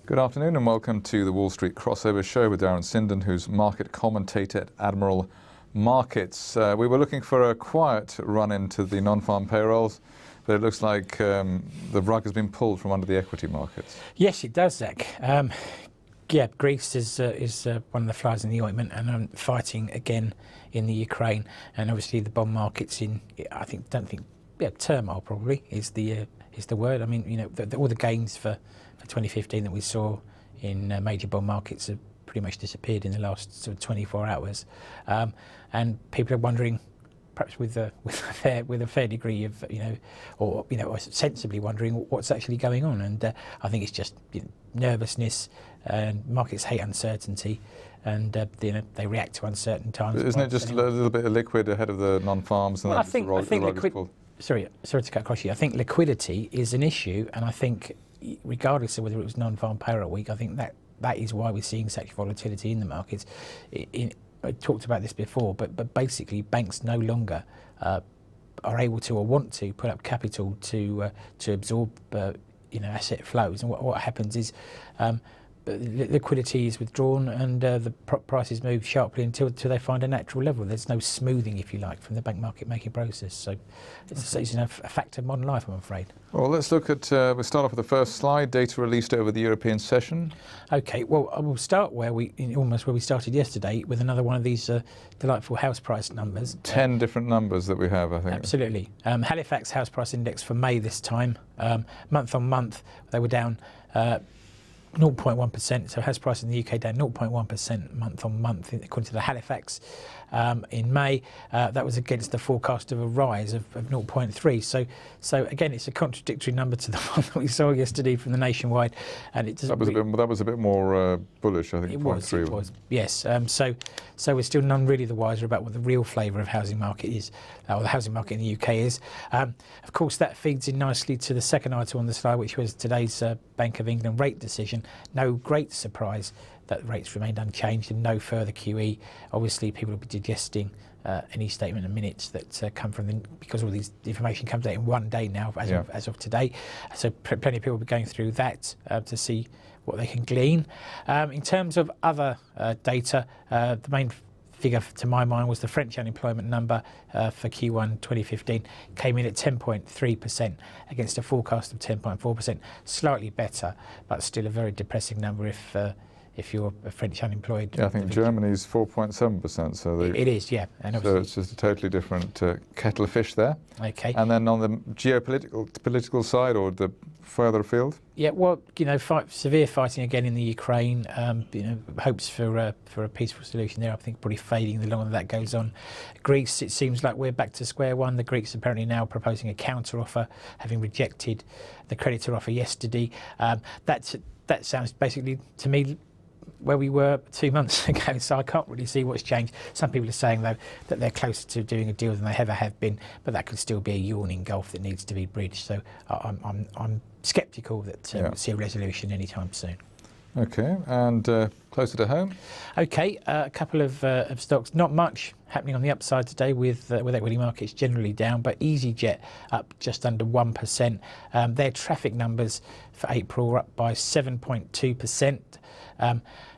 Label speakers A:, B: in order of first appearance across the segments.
A: Good afternoon and welcome to the Wall Street Crossover Show with Darren Sinden, who's market commentator at Admiral Markets. We were looking for a quiet run into the non-farm payrolls, but it looks like the rug has been pulled from under the equity markets.
B: Yes, it does, Zach. Yeah, Greece is one of the flies in the ointment, and fighting again in the Ukraine, and obviously the bond markets turmoil probably is the word. I mean, you know, all the gains for 2015 that we saw in major bond markets have pretty much disappeared in the last sort of 24 hours, and people are wondering, perhaps with a fair degree of or sensibly wondering what's actually going on. And I think it's just nervousness, and markets hate uncertainty, and they react to uncertain times.
A: Isn't it just a little bit illiquid ahead of the non-farms? And
B: well, I think sorry to cut across you. I think liquidity is an issue, and I think regardless of whether it was non-farm payroll week, I think that is why we're seeing such volatility in the markets. I talked about this before, but basically banks no longer are able to or want to put up capital to absorb asset flows, and what happens is liquidity is withdrawn, and the prices move sharply until they find a natural level. There's no smoothing, if you like, from the bank market making process. So it's a fact of modern life, I'm afraid. Well,
A: let's look at, we'll start off with the first slide, data released over the European session.
B: Okay, well, I will start almost where we started yesterday, with another one of these delightful house price numbers.
A: 10 different numbers that we have, I think.
B: Absolutely. Halifax house price index for May this time, month on month, they were down 0.1%, so house price in the UK down 0.1% month on month, according to the Halifax in May. That was against the forecast of a rise of 0.3. So again, it's a contradictory number to the one that we saw yesterday from the Nationwide, and it doesn't.
A: That was a bit more bullish, I think.
B: It was. Yes. So we're still none really the wiser about what the real flavour of housing market is, or the housing market in the UK is. Of course, that feeds in nicely to the second item on the slide, which was today's Bank of England rate decision. No great surprise that rates remained unchanged and no further QE. Obviously, people will be digesting any statement and minutes that come from because all these information comes out in one day now, as of today. So plenty of people will be going through that to see what they can glean. In terms of other data, the main figure to my mind was the French unemployment number for Q1 2015 came in at 10.3% against a forecast of 10.4%, slightly better, but still a very depressing number if you're a French unemployed.
A: Yeah, I think Germany's 4.7%. So
B: it is, yeah. And
A: so it's just a totally different kettle of fish there.
B: Okay.
A: And then on the political side, or the further afield?
B: Yeah, well, severe fighting again in the Ukraine. Hopes for a peaceful solution there, I think, probably fading the longer that goes on. Greece, it seems like we're back to square one. The Greeks apparently now proposing a counter offer, having rejected the creditor offer yesterday. That sounds basically to me where we were 2 months ago, so I can't really see what's changed. Some people are saying, though, that they're closer to doing a deal than they ever have been, but that could still be a yawning gulf that needs to be bridged. So I'm sceptical that we'll see a resolution anytime soon.
A: Okay, and closer to home? Okay,
B: a couple of stocks. Not much happening on the upside today with equity markets generally down, but EasyJet up just under 1%. Their traffic numbers for April are up by 7.2%.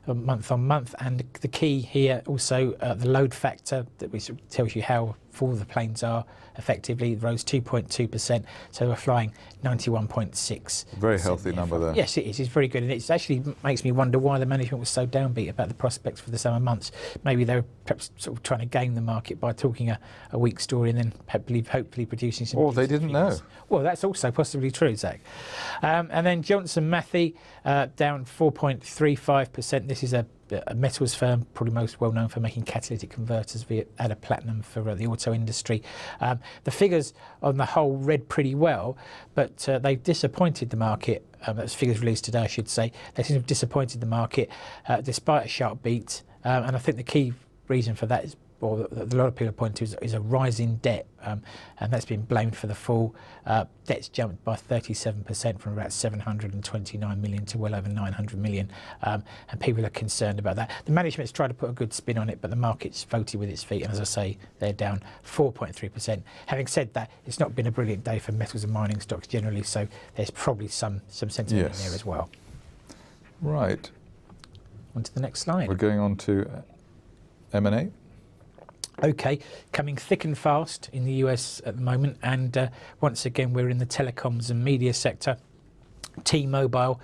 B: Month on month, and the key here also the load factor that tells you how full the planes are effectively rose 2.2%, so we're flying 91.6.
A: Very healthy number there.
B: Yes, it is. It's very good, and it actually makes me wonder why the management was so downbeat about the prospects for the summer months. Maybe they were perhaps sort of trying to game the market by talking a weak story and then hopefully producing some.
A: Or they didn't know.
B: Well, that's also possibly true, Zach. And then Johnson Matthey down 4.35%. This is a metals firm, probably most well known for making catalytic converters via add a platinum for the auto industry. The figures on the whole read pretty well, but they've disappointed the market. Those figures released today, I should say. They seem to have disappointed the market despite a sharp beat. And I think the key reason for that is, or a lot of people point to, is a rise in debt, and that's been blamed for the fall. Debt's jumped by 37% from about 729 million to well over 900 million, and people are concerned about that. The management's tried to put a good spin on it, but the market's voted with its feet, and as I say, they're down 4.3%. Having said that, it's not been a brilliant day for metals and mining stocks generally, so there's probably some sentiment in there as well.
A: Right.
B: On to the next slide.
A: We're going on to M&A.
B: Okay, coming thick and fast in the US at the moment, and once again we're in the telecoms and media sector. T-Mobile,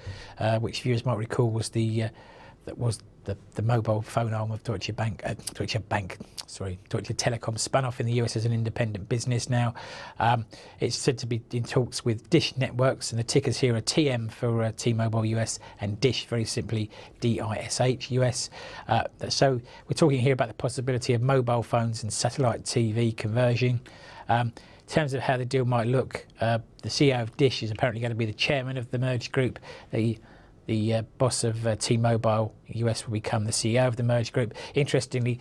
B: which viewers might recall was the mobile phone arm of Deutsche Telekom, spun off in the US as an independent business now. It's said to be in talks with Dish Networks, and the tickers here are TM for T-Mobile US and Dish, very simply DISH US. So we're talking here about the possibility of mobile phones and satellite TV conversion. In terms of how the deal might look, the CEO of Dish is apparently going to be the chairman of the merged group. The boss of T-Mobile US will become the CEO of the merged group. Interestingly,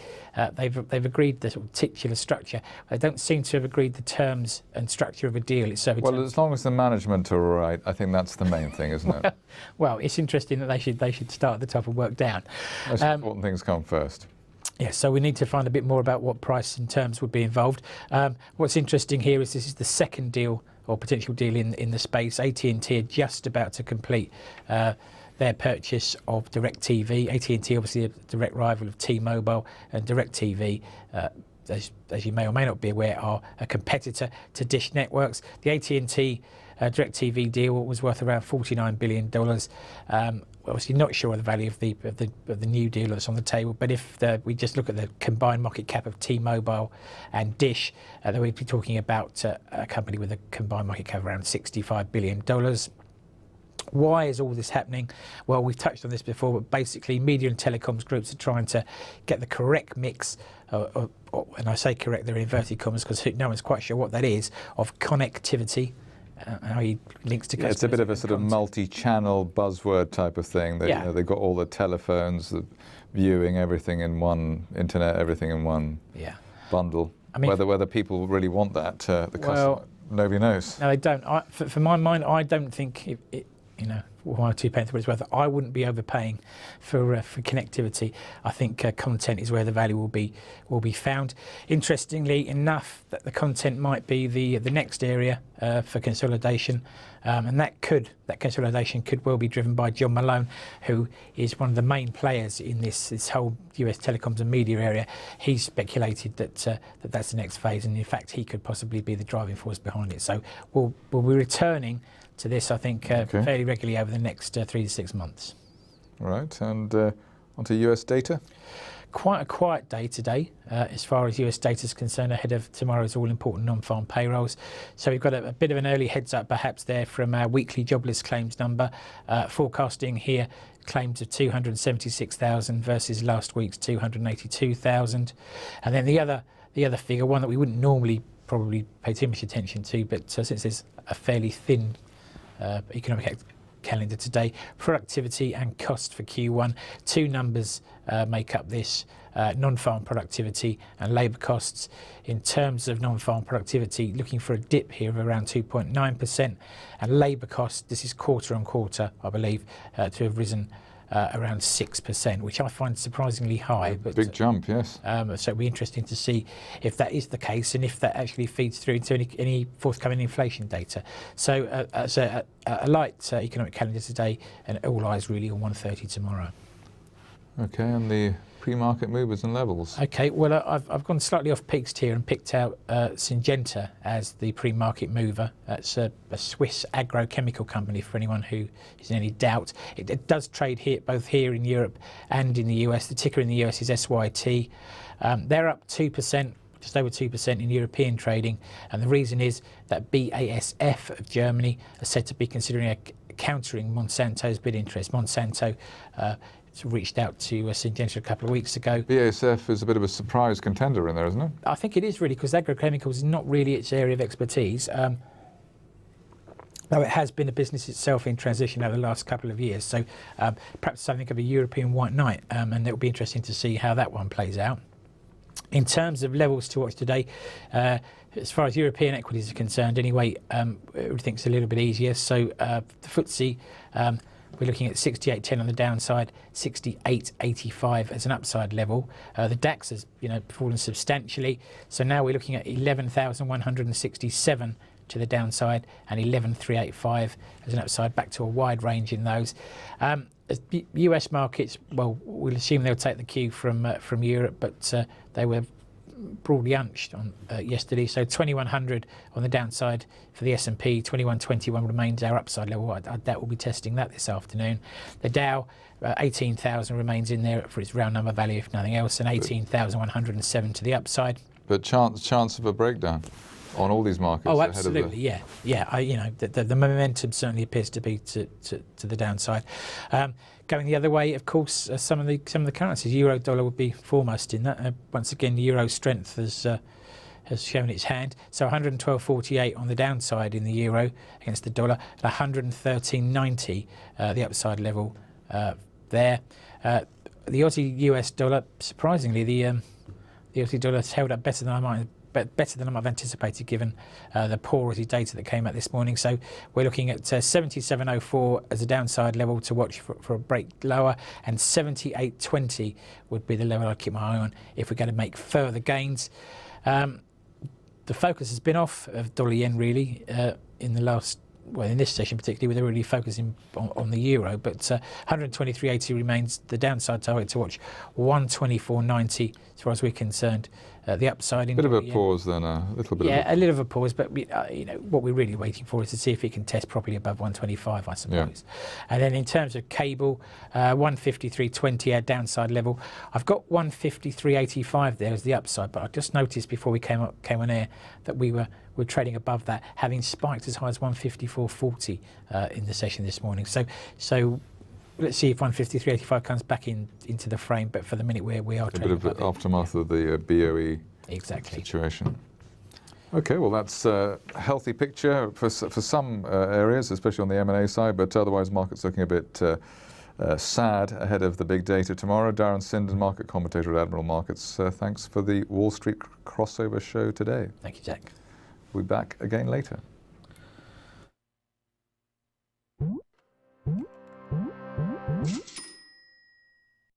B: they've agreed the sort of titular structure. They don't seem to have agreed the terms and structure of a deal.
A: Well, as long as the management are all right, I think that's the main thing, isn't it?
B: Well, it's interesting that they should start at the top and work down.
A: Most important things come first.
B: Yeah, so we need to find a bit more about what price and terms would be involved. What's interesting here is this is the second deal or potential deal in the space. AT&T are just about to complete their purchase of DirecTV. AT&T obviously a direct rival of T-Mobile, and DirecTV, as you may or may not be aware, are a competitor to Dish Networks. The AT&T DirecTV deal was worth around $49 billion. Obviously not sure of the value of the new deal that's on the table, but if we just look at the combined market cap of T-Mobile and Dish, then we'd be talking about a company with a combined market cap of around $65 billion. Why is all this happening? Well, we've touched on this before, but basically media and telecoms groups are trying to get the correct mix, and I say correct, they're in inverted commas because no one's quite sure what that is, of connectivity, i.e. links to customers.
A: Yeah, it's a bit of a sort of multi-channel buzzword type of thing. They've got all the telephones, the viewing, everything in one, internet, everything in one bundle. I mean, whether people really want that, the customer, nobody knows.
B: No, they don't. For my mind, I don't think one or two pence for what it's worth. I wouldn't be overpaying for connectivity. I think content is where the value will be found. Interestingly enough, that the content might be the next area for consolidation, and that consolidation could well be driven by John Malone, who is one of the main players in this whole US telecoms and media area. He's speculated that that's the next phase, and in fact he could possibly be the driving force behind it. So we'll be returning to this, I think, fairly regularly over the next 3 to 6 months.
A: Right, and onto US data.
B: Quite a quiet day today as far as US data is concerned ahead of tomorrow's all-important non-farm payrolls. So we've got a bit of an early heads-up perhaps there from our weekly jobless claims number. Forecasting here claims of 276,000 versus last week's 282,000. And then the other figure, one that we wouldn't normally probably pay too much attention to, but since there's a fairly thin economic calendar today, productivity and cost for Q1. Two numbers make up this, non-farm productivity and labour costs. In terms of non-farm productivity, looking for a dip here of around 2.9%, and labour costs, this is quarter on quarter, I believe, to have risen around 6%, which I find surprisingly high. But
A: big jump, yes.
B: So it'll be interesting to see if that is the case and if that actually feeds through into any forthcoming inflation data. So a light economic calendar today, and all eyes really on 1:30 tomorrow.
A: Okay, and the pre-market movers and levels.
B: Okay, well, I've gone slightly off piste here and picked out Syngenta as the pre-market mover. That's a Swiss agrochemical company for anyone who is in any doubt. It does trade here, both here in Europe and in the US. The ticker in the US is SYT. They're up 2%. Just over 2% in European trading, and the reason is that BASF of Germany are said to be considering countering Monsanto's bid interest. Monsanto reached out to Syngenta a couple of weeks ago.
A: BASF is a bit of a surprise contender in there, isn't it?
B: I think it is really, because agrochemicals is not really its area of expertise. Though it has been a business itself in transition over the last couple of years. So perhaps something of a European white knight, and it'll be interesting to see how that one plays out. In terms of levels to watch today, as far as European equities are concerned anyway, everything's a little bit easier. So the FTSE, we're looking at 68.10 on the downside, 68.85 as an upside level. The DAX has fallen substantially, so now we're looking at 11,167 to the downside, and 11,385 as an upside, back to a wide range in those. US markets, well, we'll assume they'll take the cue from Europe, but they were broadly unched on yesterday. So 2100 on the downside for the S&P, 2121 remains our upside level. I doubt we'll be testing that this afternoon. The Dow, 18,000 remains in there for its round number value, if nothing else, and 18,107 to the upside.
A: But chance of a breakdown on all these markets.
B: Oh, absolutely, yeah. The momentum certainly appears to be to the downside. Going the other way, of course, some of the currencies, euro dollar would be foremost in that. Once again, the euro strength has shown its hand. So 112.48 on the downside in the euro against the dollar, and 113.90 the upside level there. The Aussie US dollar, surprisingly, the Aussie dollar has held up better than I might have anticipated, given the poor Aussie data that came out this morning. So we're looking at 77.04 as a downside level to watch for a break lower, and 78.20 would be the level I'd keep my eye on if we're going to make further gains. The focus has been off of dollar yen really in the last, well, in this session particularly, we're really focusing on the euro, but 123.80 remains the downside target to watch. 124.90 as far as we're concerned. The upside in
A: bit of a pause then, a little bit.
B: Yeah, a little of a pause, but what we're really waiting for is to see if it can test properly above 125, I suppose. Yeah. And then in terms of cable, 153.20 our downside level. I've got 153.85 there as the upside, but I just noticed before we came on air that we're trading above that, having spiked as high as 154.40 in the session this morning. So let's see if 153.85 comes back into the frame, but for the minute we are trading. A bit of
A: the aftermath of the BOE situation. Okay, well that's a healthy picture for some areas, especially on the M&A side, but otherwise markets looking a bit sad ahead of the big data tomorrow. Darren Sinden, market commentator at Admiral Markets. Thanks for the Wall Street crossover show today.
B: Thank you, Jack.
A: We'll be back again later.